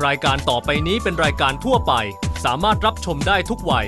รายการต่อไปนี้เป็นรายการทั่วไปสามารถรับชมได้ทุกวัย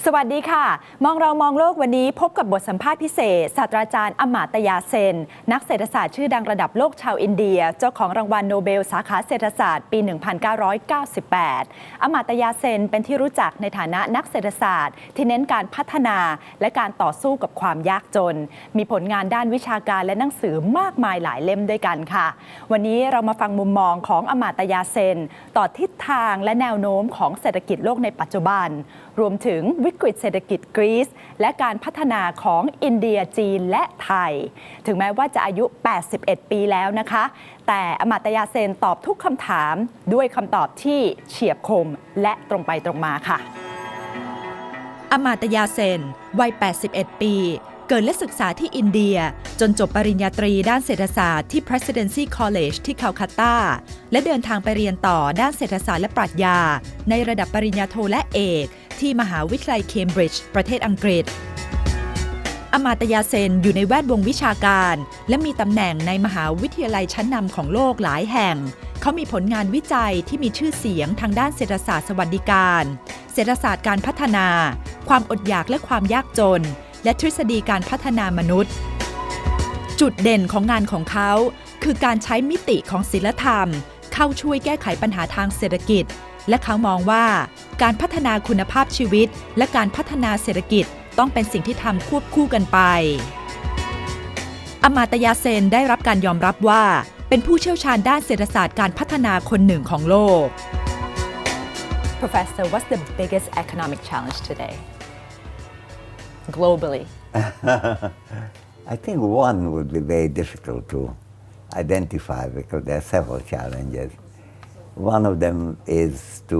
สวัสดีค่ะมองเรามองโลกวันนี้พบกับบทสัมภาษณ์พิเศษศาสตราจารย์อมาตยาเซนนักเศรษฐศาสตร์ชื่อดังระดับโลกชาวอินเดียเจ้าของรางวัลโนเบลสาขาเศรษฐศาสตร์ปี 1998 อมาตยาเซนเป็นที่รู้จักในฐานะนักเศรษฐศาสตร์ที่เน้นการพัฒนาและการต่อสู้กับความยากจนมีผลงานด้านวิชาการและหนังสือมากมายหลายเล่มด้วยกันค่ะวันนี้เรามาฟังมุมมองของอมาตยาเซนต่อทิศทางและแนวโน้มของเศรษฐกิจโลกในปัจจุบันรวมถึงวิกฤตเศรษฐกิจกรีซและการพัฒนาของอินเดียจีนและไทยถึงแม้ว่าจะอายุ 81 ปีแล้วนะคะแต่อมาตยาเซนตอบทุกคำถามด้วยคำตอบที่เฉียบคมและตรงไปตรงมาค่ะอมาตยาเซนวัย 81 ปีเกิดและศึกษาที่อินเดียจนจบปริญญาตรีด้านเศรษฐศาสตร์ที่ Presidency College ที่คัลคัตตาและเดินทางไปเรียนต่อด้านเศรษฐศาสตร์และปรัชญาในระดับปริญญาโทและเอกที่มหาวิทยาลัยเคมบริดจ์ประเทศอังกฤษอมาตยาเซนอยู่ในแวดวงวิชาการและมีตำแหน่งในมหาวิทยาลัยชั้นนำของโลกหลายแห่งเขามีผลงานวิจัยที่มีชื่อเสียงทางด้านเศรษฐศาสตร์สวัสดิการเศรษฐศาสตร์การพัฒนาความอดอยากและความยากจนและทฤษฎีการพัฒนามนุษย์จุดเด่นของงานของเขาคือการใช้มิติของศีลธรรมเข้าช่วยแก้ไขปัญหาทางเศรษฐกิจและเขามองว่าการพัฒนาคุณภาพชีวิตและการพัฒนาเศรษฐกิจต้องเป็นสิ่งที่ทำควบคู่กันไปอมาตยาเซนได้รับการยอมรับว่าเป็นผู้เชี่ยวชาญด้านเศรษฐศาสตร์การพัฒนาคนหนึ่งของโลก Professor, what's the biggest economic challenge today? Globally? I think one would be very difficult to identify because there are several challenges. One of them is to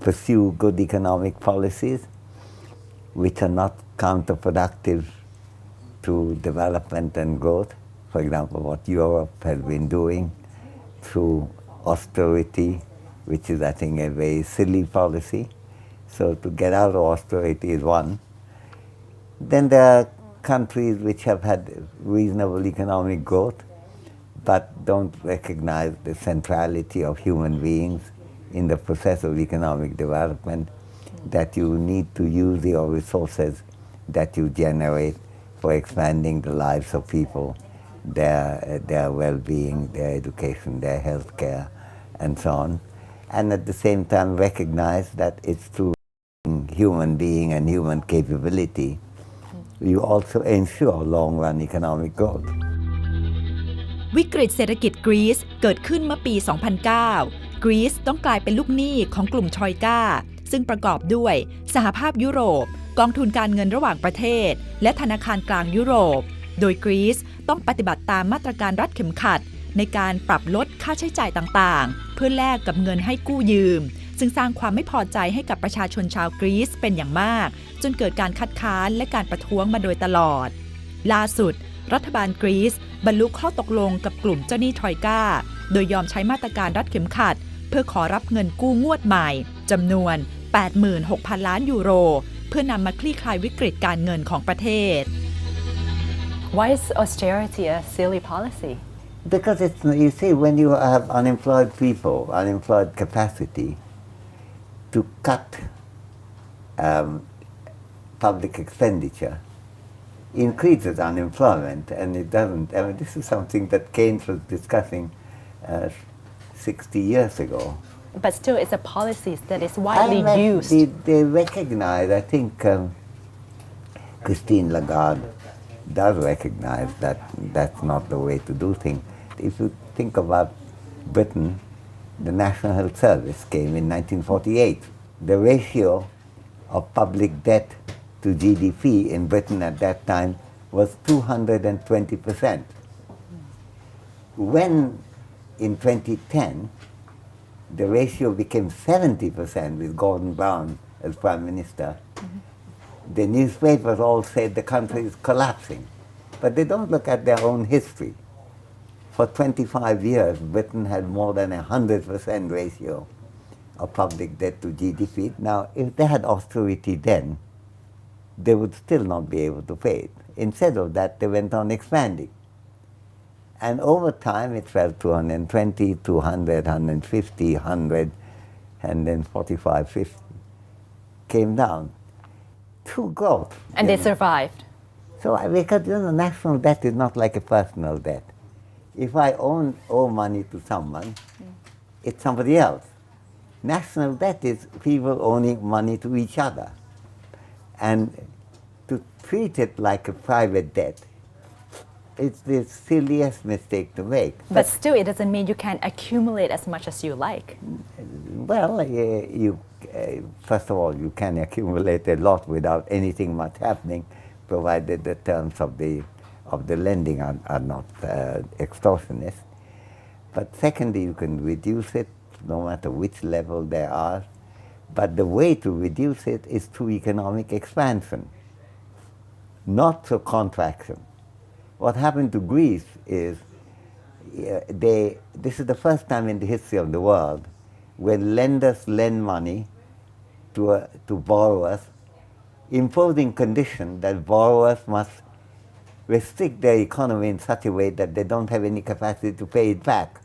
pursue good economic policies which are not counterproductive to development and growth. For example, what Europe has been doing through austerity, which is, I think, a very silly policy. So to get out of austerity is one. Then there are countries which have had reasonable economic growth but don't recognize the centrality of human beings in the process of economic development, that you need to use your resources that you generate for expanding the lives of people, their well-being, their education, their health care, and so on. And at the same time recognize that it's through human being and human capability you also ensure long-run economic growth. วิกฤตเศรษฐกิจกรีซเกิดขึ้นเมื่อปี 2009 กรีซต้องกลายเป็นลูกหนี้ของกลุ่มทรอยกาซึ่งประกอบด้วยสหภาพยุโรปกองทุนการเงินระหว่างประเทศและธนาคารกลางยุโรปโดยกรีซต้องปฏิบัติตามมาตรการรัดเข็มขัดในการปรับลดค่าใช้จ่ายต่างๆเพื่อแลกกับเงินให้กู้ยืมซึ่งสร้างความไม่พอใจให้กับประชาชนชาวกรีซเป็นอย่างมากจนเกิดการคัดค้านและการประท้วงมาโดยตลอดล่าสุดรัฐบาลกรีซบรรลุข้อตกลงกับกลุ่มเจ้าหนี้ทรอยกาโดยยอมใช้มาตรการรัดเข็มขัดเพื่อขอรับเงินกู้งวดใหม่จำนวน 86,000 ล้านยูโรเพื่อนำมาคลี่คลายวิกฤตการเงินของประเทศ Why is austerity a silly policy? Because it's, you see, when you have unemployed people, unemployed capacity, to cut public expenditure increases unemployment, and it doesn't. I mean, this is something that Keynes was discussing 60 years ago. But still, it's a policy that is widely used. They recognize, I think Christine Lagarde does recognize that that's not the way to do things. If you think about Britain, the National Health Service came in 1948. The ratio of public debt to GDP in Britain at that time was 220%. When in 2010, the ratio became 70% with Gordon Brown as Prime Minister, the newspapers all said the country is collapsing. But they don't look at their own history. For 25 years, Britain had more than 100% ratio of public debt to GDP. Now, if they had austerity then, they would still not be able to pay it. Instead of that, they went on expanding. And over time, it fell to 120, 200, 150, 100, and then 45, 50. Came down. True growth. And they survived. So, because national debt is not like a personal debt. If I owe money to someone, it's somebody else. National debt is people owing money to each other. And to treat it like a private debt, it's the silliest mistake to make. But still, it doesn't mean you can accumulate as much as you like. Well, first of all, you can accumulate a lot without anything much happening, provided the terms of the lending are not extortionist. But secondly, you can reduce it no matter which level they are. But the way to reduce it is through economic expansion, not through contraction. What happened to Greece is this is the first time in the history of the world when lenders lend money to borrowers, imposing condition that borrowers must restrict their economy in such a way that they don't have any capacity to pay it back.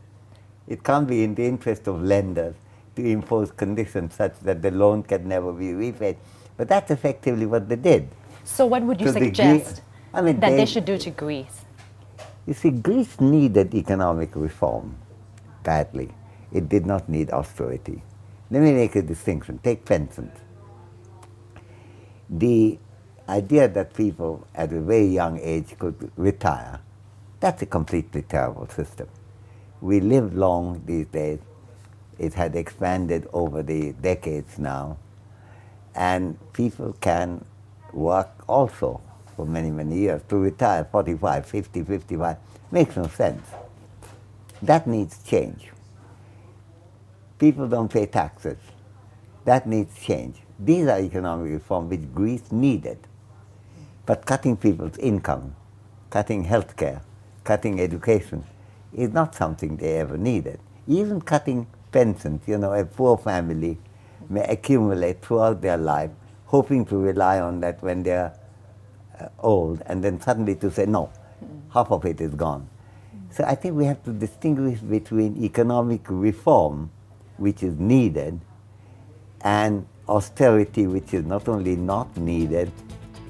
It can't be in the interest of lenders to impose conditions such that the loan can never be repaid. But that's effectively what they did. So what would you So the suggest that they should do to Greece? You see, Greece needed economic reform badly. It did not need austerity. Let me make a distinction. Take pensions. The idea that people at a very young age could retire, that's a completely terrible system. We live long these days. It had expanded over the decades now. And people can work also for many, many years. To retire 45, 50, 55 makes no sense. That needs change. People don't pay taxes. That needs change. These are economic reforms which Greece needed. But cutting people's income, cutting healthcare, cutting education is not something they ever needed. Even cutting pensions, a poor family may accumulate throughout their life, hoping to rely on that when they're old, and then suddenly to say, no, half of it is gone. So I think we have to distinguish between economic reform, which is needed, and austerity, which is not only not needed,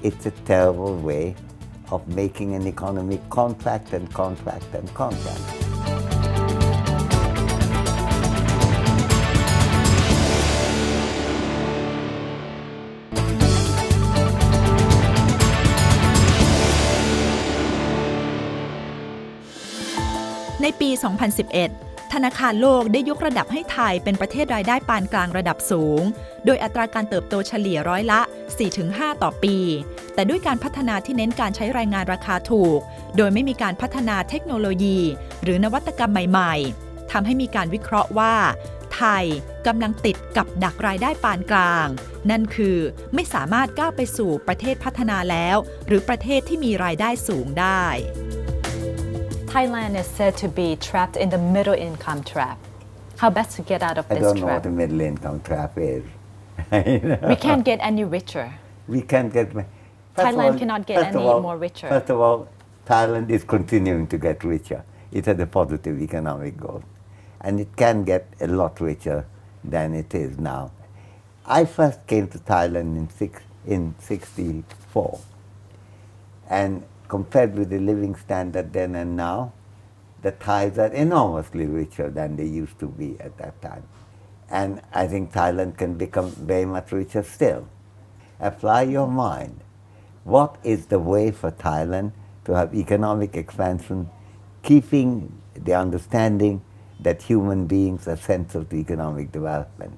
it's a terrible way of making an economy contract and contract and contract.ในปี 2011 ธนาคารโลกได้ยกระดับให้ไทยเป็นประเทศรายได้ปานกลางระดับสูง โดยอัตราการเติบโตเฉลี่ยร้อยละ 4-5 ต่อปี แต่ด้วยการพัฒนาที่เน้นการใช้แรงงานราคาถูก โดยไม่มีการพัฒนาเทคโนโลยีหรือนวัตกรรมใหม่ๆ ทำให้มีการวิเคราะห์ว่า ไทยกำลังติดกับดักรายได้ปานกลาง นั่นคือไม่สามารถก้าวไปสู่ประเทศพัฒนาแล้ว หรือประเทศที่มีรายได้สูงได้ Thailand is said to be trapped in the middle income trap. How best to get out of this trap? I don't know what a middle income trap is. We can't get any richer. We can't get... Thailand cannot get any more richer. First of all, Thailand is continuing to get richer. It has a positive economic growth. And it can get a lot richer than it is now. I first came to Thailand in 1964. And compared with the living standard then and now, the Thais are enormously richer than they used to be at that time. And I think Thailand can become very much richer still. Apply your mind. What is the way for Thailand to have economic expansion, keeping the understanding that human beings are central to economic development?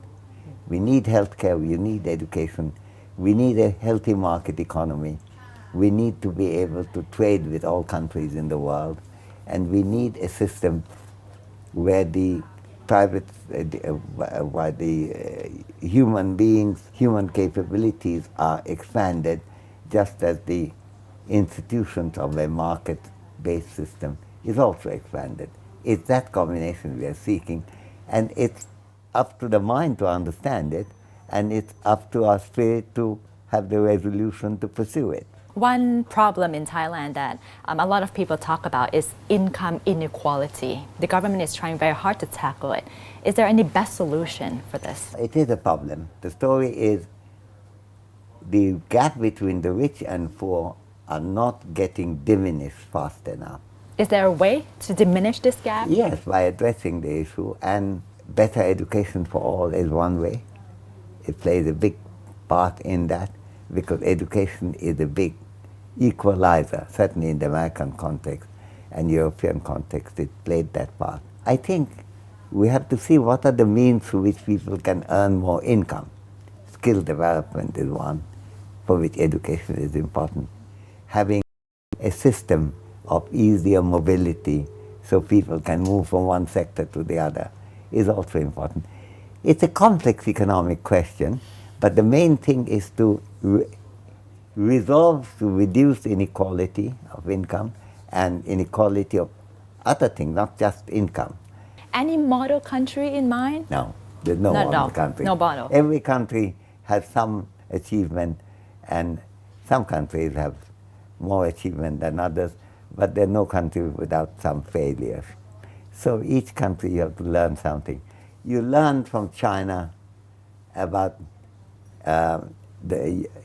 We need healthcare, we need education, we need a healthy market economy. We need to be able to trade with all countries in the world, and we need a system where the human beings, human capabilities are expanded, just as the institutions of a market-based system is also expanded. It's that combination we are seeking, and it's up to the mind to understand it, and it's up to our spirit to have the resolution to pursue it. One problem in Thailand that a lot of people talk about is income inequality. The government is trying very hard to tackle it. Is there any best solution for this? It is a problem. The story is the gap between the rich and poor are not getting diminished fast enough. Is there a way to diminish this gap? Yes, by addressing the issue, and better education for all is one way. It plays a big part in that because education is a big equalizer, certainly in the American context and European context, it played that part. I think we have to see what are the means through which people can earn more income. Skill development is one for which education is important. Having a system of easier mobility so people can move from one sector to the other is also important. It's a complex economic question, but the main thing is to resolve to reduce inequality of income and inequality of other things, not just income. Any model country in mind? No, there's no model country. No model. Every country has some achievement, and some countries have more achievement than others, but there's no country without some failures. So each country you have to learn something. You learn from China about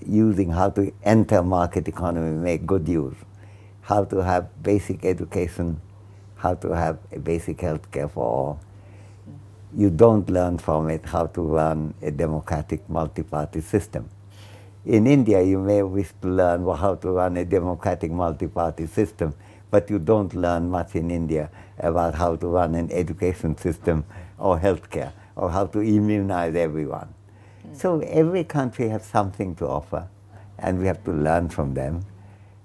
using how to enter market economy, make good use, how to have basic education, how to have a basic health care for all. You don't learn from it how to run a democratic multi-party system. In India, you may wish to learn how to run a democratic multi-party system, but you don't learn much in India about how to run an education system or healthcare or how to immunize everyone. So every country has something to offer, and we have to learn from them.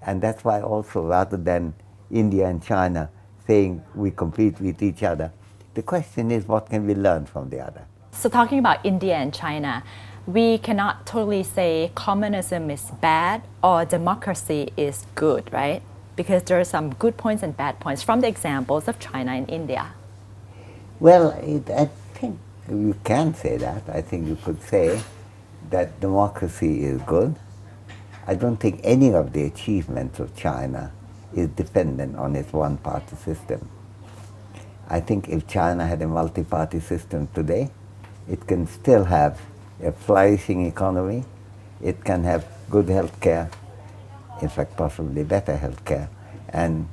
And that's why also, rather than India and China saying we compete with each other, the question is what can we learn from the other? So talking about India and China, we cannot totally say communism is bad or democracy is good, right? Because there are some good points and bad points from the examples of China and India. Well, I think you can say that. I think you could say that democracy is good. I don't think any of the achievements of China is dependent on its one-party system. I think if China had a multi-party system today, it can still have a flourishing economy, it can have good health care, in fact possibly better health care, and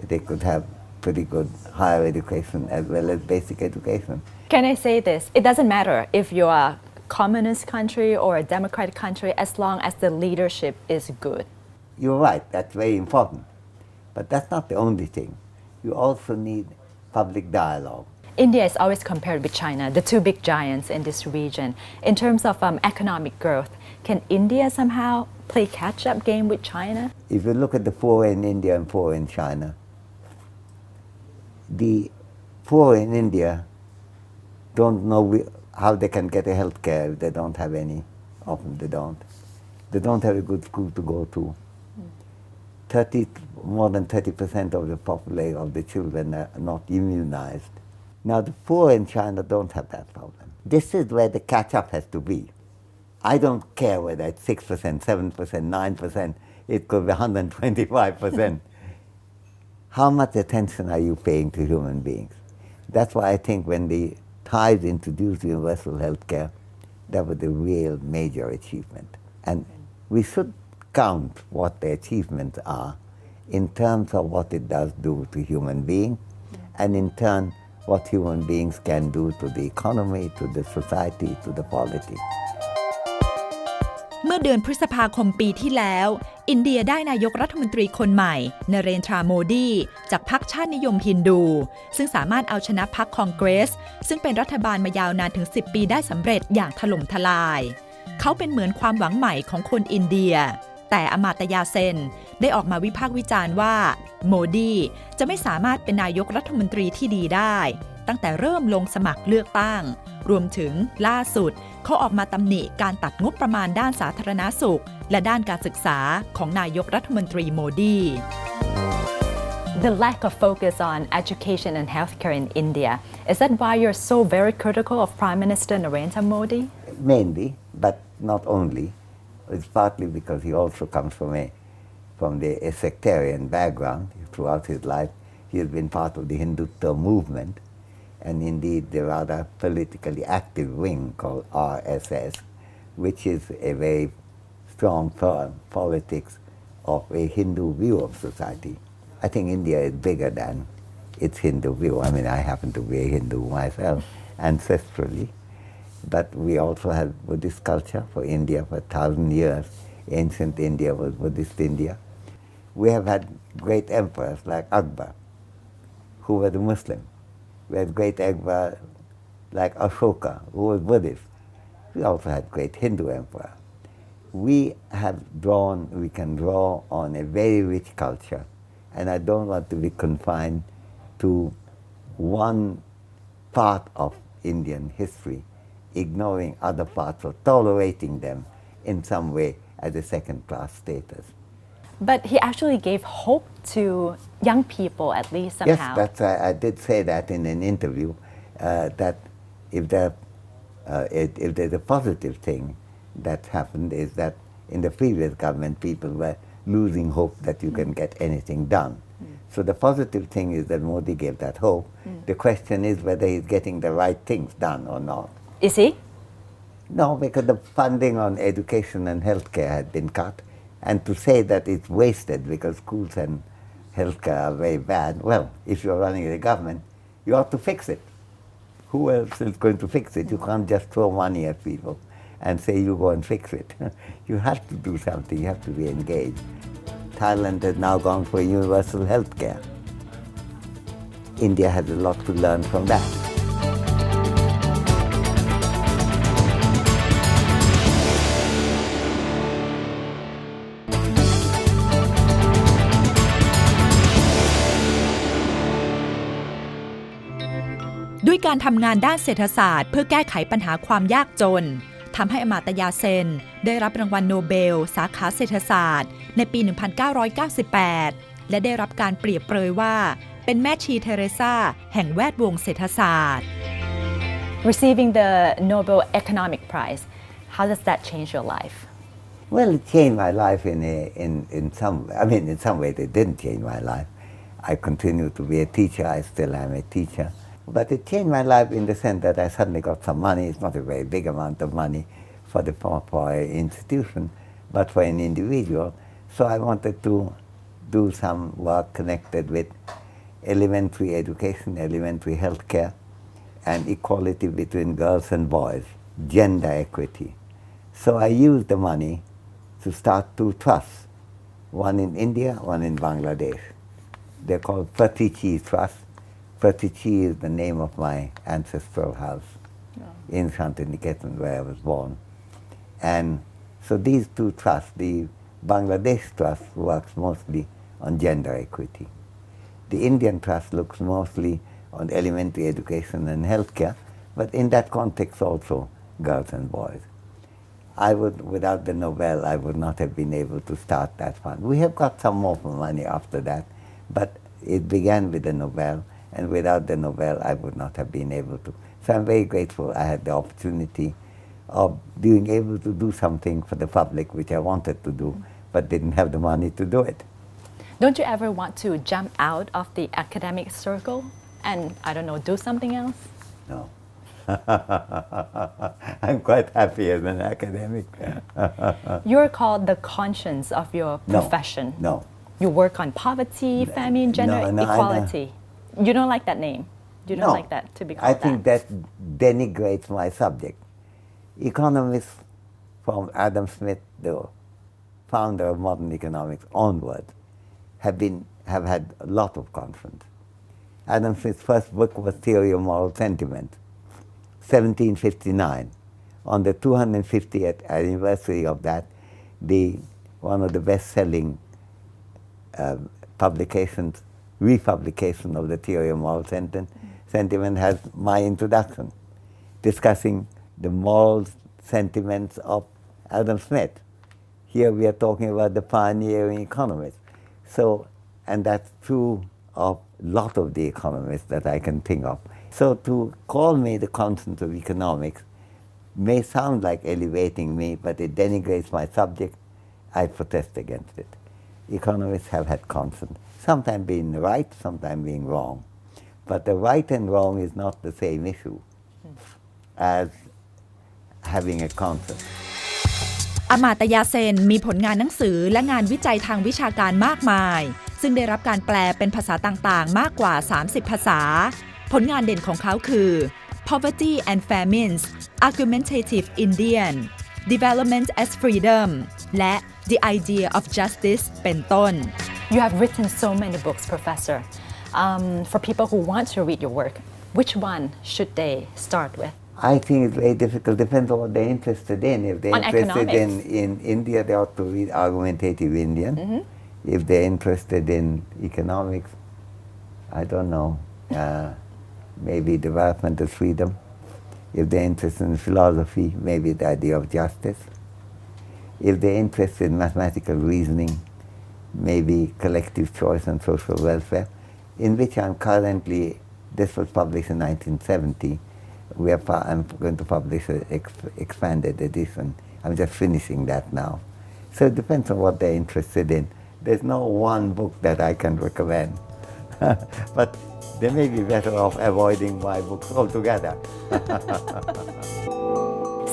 they could have pretty good higher education as well as basic education. Can I say this? It doesn't matter if you're a communist country or a democratic country as long as the leadership is good. You're right, that's very important. But that's not the only thing. You also need public dialogue. India is always compared with China, the two big giants in this region. In terms of economic growth, can India somehow play catch-up game with China? If you look at the poor in India and poor in China, the poor in India don't know how they can get a health care if they don't have any. Often they don't. They don't have a good school to go to. More than 30% of the population of the children are not immunized. Now the poor in China don't have that problem. This is where the catch-up has to be. I don't care whether it's 6%, 7%, 9%, it could be 125%. How much attention are you paying to human beings? That's why I think when the Thais introduced universal health care, that was a real major achievement. And we should count what the achievements are in terms of what it does do to human beings, and in turn what human beings can do to the economy, to the society, to the polity. เมื่อเดือนพฤษภาคมปีที่แล้วอินเดียได้นายกรัฐมนตรีคนใหม่นเรนทราโมดีจากพรรคชาตินิยมฮินดูซึ่งสามารถเอาชนะพรรคคองเกรสซึ่งเป็นรัฐบาลมายาวนานถึง10 ปีได้สำเร็จอย่างถล่มทลายเขาเป็นเหมือนความหวังใหม่ของคนอินเดียแต่อมาตยาเซนได้ออกมาวิพากษ์วิจารณ์ว่าโมดีจะไม่สามารถเป็นนายกรัฐมนตรีที่ดีได้ตั้งแต่เริ่มลงสมัครเลือกตั้งรวมถึงล่าสุดเขาออกมาตำหนิการตัดงบประมาณด้านสาธารณสุขและด้านการศึกษาของนายกรัฐมนตรีโมดี the lack of focus on education and healthcare in India. Is that why you're so very critical of Prime Minister Narendra Modi? Mainly, but not only. It's partly because he also comes from a sectarian background. Throughout his life, he has been part of the Hindutva movement, and indeed the rather politically active wing called RSS, which is a very strong politics of a Hindu view of society. I think India is bigger than its Hindu view. I mean, I happen to be a Hindu myself, ancestrally, but we also have Buddhist culture for India for 1,000 years. Ancient India was Buddhist India. We have had great emperors like Akbar, who was a Muslim. We had great emperor like Ashoka, who was Buddhist. We also had great Hindu emperor. We can draw on a very rich culture, and I don't want to be confined to one part of Indian history, ignoring other parts or tolerating them in some way as a second-class status. But he actually gave hope to young people, at least somehow. Yes, I did say that in an interview, that if there's a positive thing that happened is that in the previous government people were losing hope that you can get anything done. So the positive thing is that Modi gave that hope. The question is whether he's getting the right things done or not. Is he? No, because the funding on education and healthcare had been cut. And to say that it's wasted because schools and healthcare are very bad, well, if you're running the government, you ought to fix it. Who else is going to fix it? You can't just throw money at people and say you go and fix it. You have to do something, you have to be engaged. Thailand has now gone for universal healthcare. India has a lot to learn from that.ๆ ด้วยการทำงานด้านเศรษฐศาสตร์เพื่อแก้ไขปัญหาความยากจนทำให้อมาตยาเซนได้รับรางวัลโนเบลสาขาเศรษฐศาสตร์ในปี 1998 และได้รับการเปรียบเปรยว่าเป็นแม่ชีเทเรซาแห่งแวดวงเศรษฐศาสตร์ Receiving the Nobel Economic Prize, how does that change your life? Well, it changed my life in some way. I mean, in some ways it didn't change my life. I continue to be a teacher. I still am a teacher. But it changed my life in the sense that I suddenly got some money. It's not a very big amount of money for an institution, but for an individual. So I wanted to do some work connected with elementary education, elementary healthcare, and equality between girls and boys, gender equity. So I used the money to start two trusts, one in India, one in Bangladesh. They're called Pratichi Trust. Pratichi is the name of my ancestral house in Shantiniketan, where I was born. And so these two trusts, the Bangladesh Trust works mostly on gender equity. The Indian Trust looks mostly on elementary education and healthcare, but in that context also girls and boys. Without the Nobel, I would not have been able to start that fund. We have got some more money after that, but it began with the Nobel, and without the Nobel, I would not have been able to. So I'm very grateful I had the opportunity of being able to do something for the public, which I wanted to do, but didn't have the money to do it. Don't you ever want to jump out of the academic circle and, I don't know, do something else? No. I'm quite happy as an academic. You're called the conscience of your profession. No. You work on poverty, famine, gender equality. You don't like that name? You don't like that to be called I think that denigrates my subject. Economists from Adam Smith, the founder of modern economics, onward, have had a lot of conference. Adam Smith's first book was Theory of Moral Sentiment, 1759. On the 250th anniversary of that, one of the best-selling publications, republication of the Theory of Moral Sentiment has my introduction, discussing the moral sentiments of Adam Smith. Here we are talking about the pioneering economist. So, and that's true of a lot of the economists that I can think of. So to call me the conscience of economics may sound like elevating me, but it denigrates my subject. I protest against it. Economists have had conscience, sometimes being right, sometimes being wrong. But the right and wrong is not the same issue as having a conscience. อมาตยาเซนมีผลงานหนังสือและงานวิจัยทางวิชาการมากมายซึ่งได้รับการแปลเป็นภาษาต่างๆมากกว่า 30 ภาษาผลงานเด่นของเขาคือ Poverty and Famines Argumentative Indian Development as Freedom และ The Idea of Justice เป็นต้น You have written so many books, Professor. For people who want to read your work, which one should they start with? I think it's very difficult. Depends on what they're interested in. If they're interested in India, they ought to read Argumentative Indian. If they're interested in economics, I don't know, maybe Development as Freedom. If they're interested in philosophy, maybe The Idea of Justice. If they're interested in mathematical reasoning, maybe Collective Choice and Social Welfare, in which I'm currently, this was published in 1970. I'm going to publish an expanded edition. I'm just finishing that now. So it depends on what they're interested in. There's no one book that I can recommend. But they may be better off avoiding my books altogether.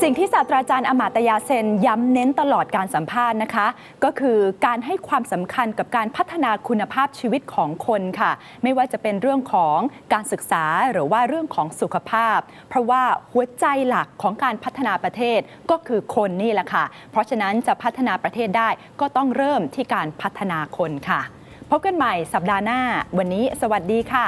สิ่งที่ศาสตราจารย์อมาตยาเซนย้ำเน้นตลอดการสัมภาษณ์นะคะก็คือการให้ความสำคัญกับการพัฒนาคุณภาพชีวิตของคนค่ะไม่ว่าจะเป็นเรื่องของการศึกษาหรือว่าเรื่องของสุขภาพเพราะว่าหัวใจหลักของการพัฒนาประเทศก็คือคนนี่แหละค่ะเพราะฉะนั้นจะพัฒนาประเทศได้ก็ต้องเริ่มที่การพัฒนาคนค่ะพบกันใหม่สัปดาห์หน้าวันนี้สวัสดีค่ะ